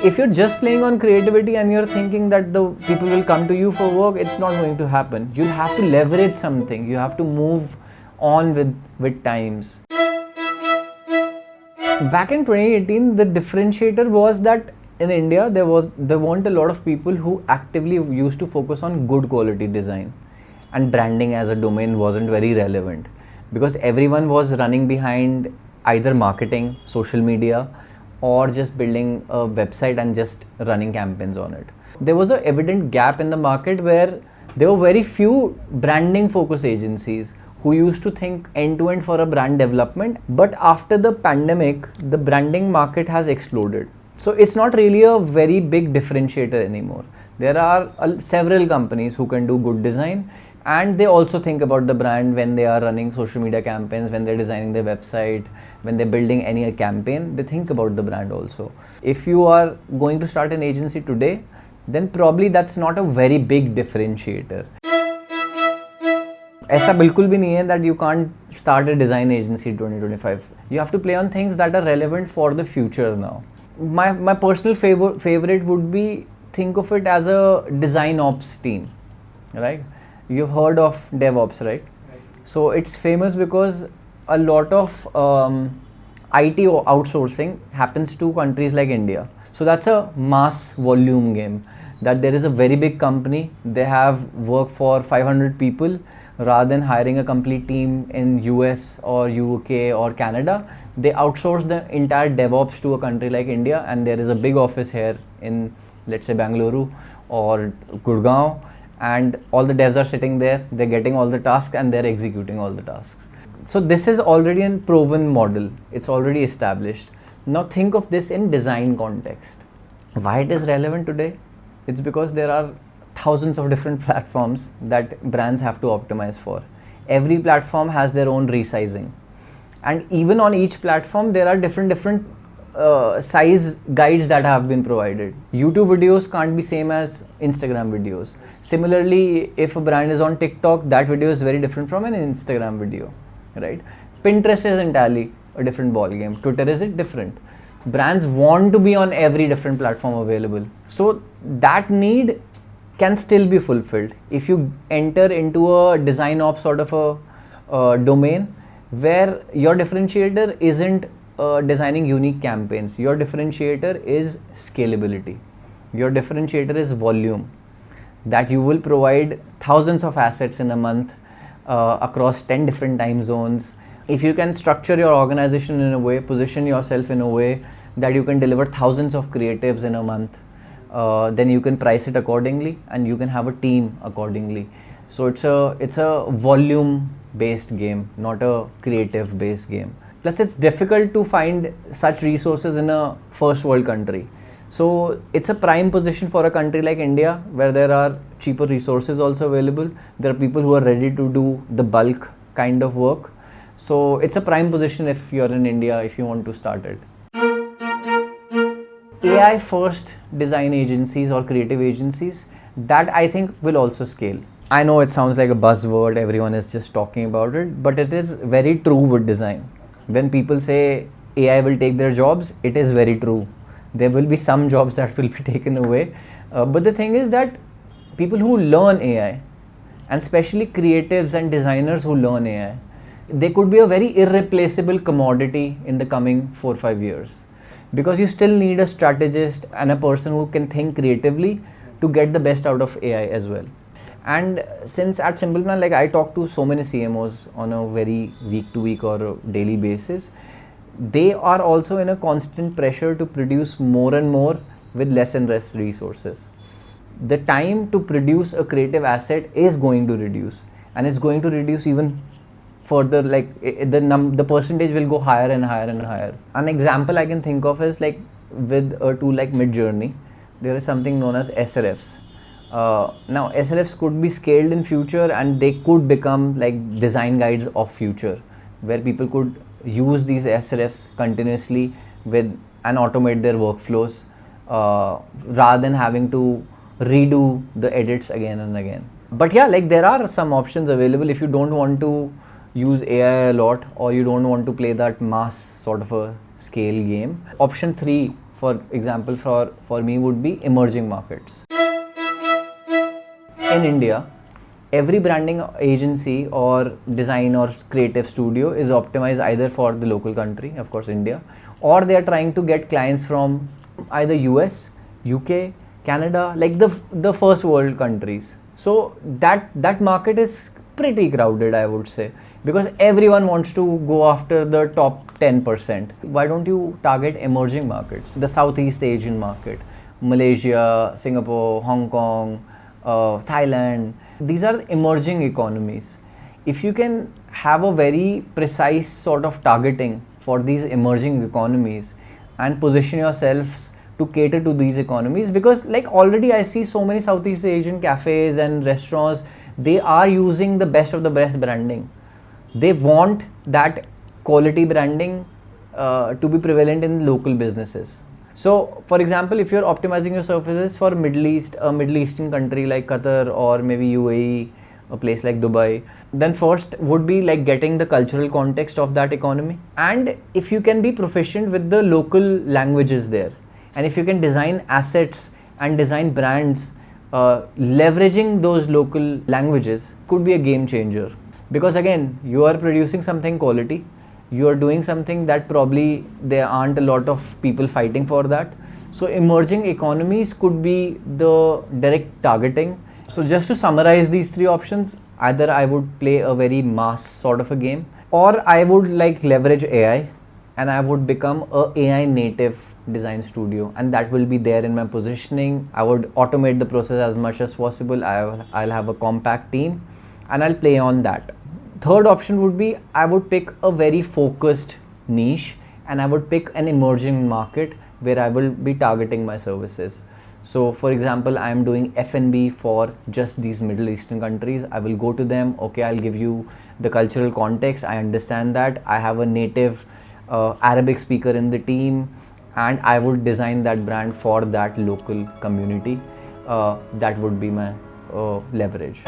If you're just playing on creativity and you're thinking that the people will come to you for work, it's not going to happen. You'll have to leverage something. You have to move on with times. Back in 2018, the differentiator was that in India, there weren't a lot of people who actively used to focus on good quality design, and branding as a domain wasn't very relevant because everyone was running behind either marketing, social media, or just building a website and just running campaigns on it. There was an evident gap in the market where there were very few branding focus agencies who used to think end-to-end for a brand development. But after the pandemic, the branding market has exploded. So it's not really a very big differentiator anymore. There are several companies who can do good design, and they also think about the brand when they are running social media campaigns, when they're designing their website, when they're building any campaign, they think about the brand also. If you are going to start an agency today, then probably that's not a very big differentiator. ऐसा बिल्कुल भी नहीं है that you can't start a design agency in 2025. You have to play on things that are relevant for the future now. My personal favorite would be, think of it as a DesignOps team, right? You've heard of DevOps, right? So it's famous because a lot of IT outsourcing happens to countries like India. So that's a mass volume game, that there is a very big company, they have work for 500 people, rather than hiring a complete team in US or UK or Canada, they outsource the entire DevOps to a country like India, and there is a big office here in, let's say, Bangalore or Gurgaon, and all the devs are sitting there, they're getting all the tasks and they're executing all the tasks. So this is already a proven model, it's already established. Now think of this in design context. Why it is relevant today? It's because there are thousands of different platforms that brands have to optimize for. Every platform has their own resizing, and even on each platform there are different size guides that have been provided. YouTube videos can't be same as Instagram videos. Similarly, if a brand is on TikTok, that video is very different from an Instagram video, right? Pinterest is entirely a different ball game. Twitter is different. Brands want to be on every different platform available. So that need can still be fulfilled if you enter into a DesignOps sort of a domain where your differentiator isn't designing unique campaigns. Your differentiator is scalability. Your differentiator is volume, that you will provide thousands of assets in a month across 10 different time zones. If you can structure your organization in a way, position yourself in a way that you can deliver thousands of creatives in a month, then you can price it accordingly and you can have a team accordingly. So it's a volume based game, not a creative based game. Plus it's difficult to find such resources in a first world country. So it's a prime position for a country like India, where there are cheaper resources also available. There are people who are ready to do the bulk kind of work. So it's a prime position if you're in India, if you want to start it. AI first design agencies or creative agencies, that I think will also scale. I know it sounds like a buzzword, everyone is just talking about it, but it is very true with design. When people say AI will take their jobs, it is very true. There will be some jobs that will be taken away. But the thing is that people who learn AI, and especially creatives and designers who learn AI, they could be a very irreplaceable commodity in the coming 4 or 5 years. Because you still need a strategist and a person who can think creatively to get the best out of AI as well. And since at Simpleplan, like I talk to so many CMOs on a very week to week or a daily basis, they are also in a constant pressure to produce more and more with less and less resources. The time to produce a creative asset is going to reduce, and it's going to reduce even further. Like the percentage will go higher and higher and higher. An example I can think of is like with a tool like Midjourney, there is something known as SRFs. Now SRFs could be scaled in future, and they could become like design guides of future, where people could use these SRFs continuously with and automate their workflows rather than having to redo the edits again and again. But yeah, like there are some options available if you don't want to use AI a lot, or you don't want to play that mass sort of a scale game. Option 3 for example, for me would be emerging markets. In India, every branding agency or design or creative studio is optimized either for the local country, of course India, or they are trying to get clients from either US, UK, Canada, like the first world countries. So that market is pretty crowded, I would say, because everyone wants to go after the top 10%. Why don't you target emerging markets, the Southeast Asian market, Malaysia, Singapore, Hong Kong, Thailand? These are emerging economies. If you can have a very precise sort of targeting for these emerging economies and position yourselves to cater to these economies, because like already I see so many Southeast Asian cafes and restaurants, they are using the best of the best branding. They want that quality branding to be prevalent in local businesses. So for example, if you're optimizing your services for Middle East, a Middle Eastern country like Qatar or maybe UAE, a place like Dubai, then first would be like getting the cultural context of that economy. And if you can be proficient with the local languages there, and if you can design assets and design brands leveraging those local languages, could be a game changer. Because again, you are producing something quality, you are doing something that probably there aren't a lot of people fighting for that. So emerging economies could be the direct targeting. So just to summarize these three options, either I would play a very mass sort of a game, or I would like leverage AI and I would become a AI native design studio, and that will be there in my positioning. I would automate the process as much as possible. I'll have a compact team and I'll play on that. Third option would be I would pick a very focused niche and I would pick an emerging market where I will be targeting my services. So for example, I am doing F&B for just these Middle Eastern countries. I will go to them, okay, I'll give you the cultural context, I understand that, I have a native Arabic speaker in the team, and I would design that brand for that local community. That would be my leverage.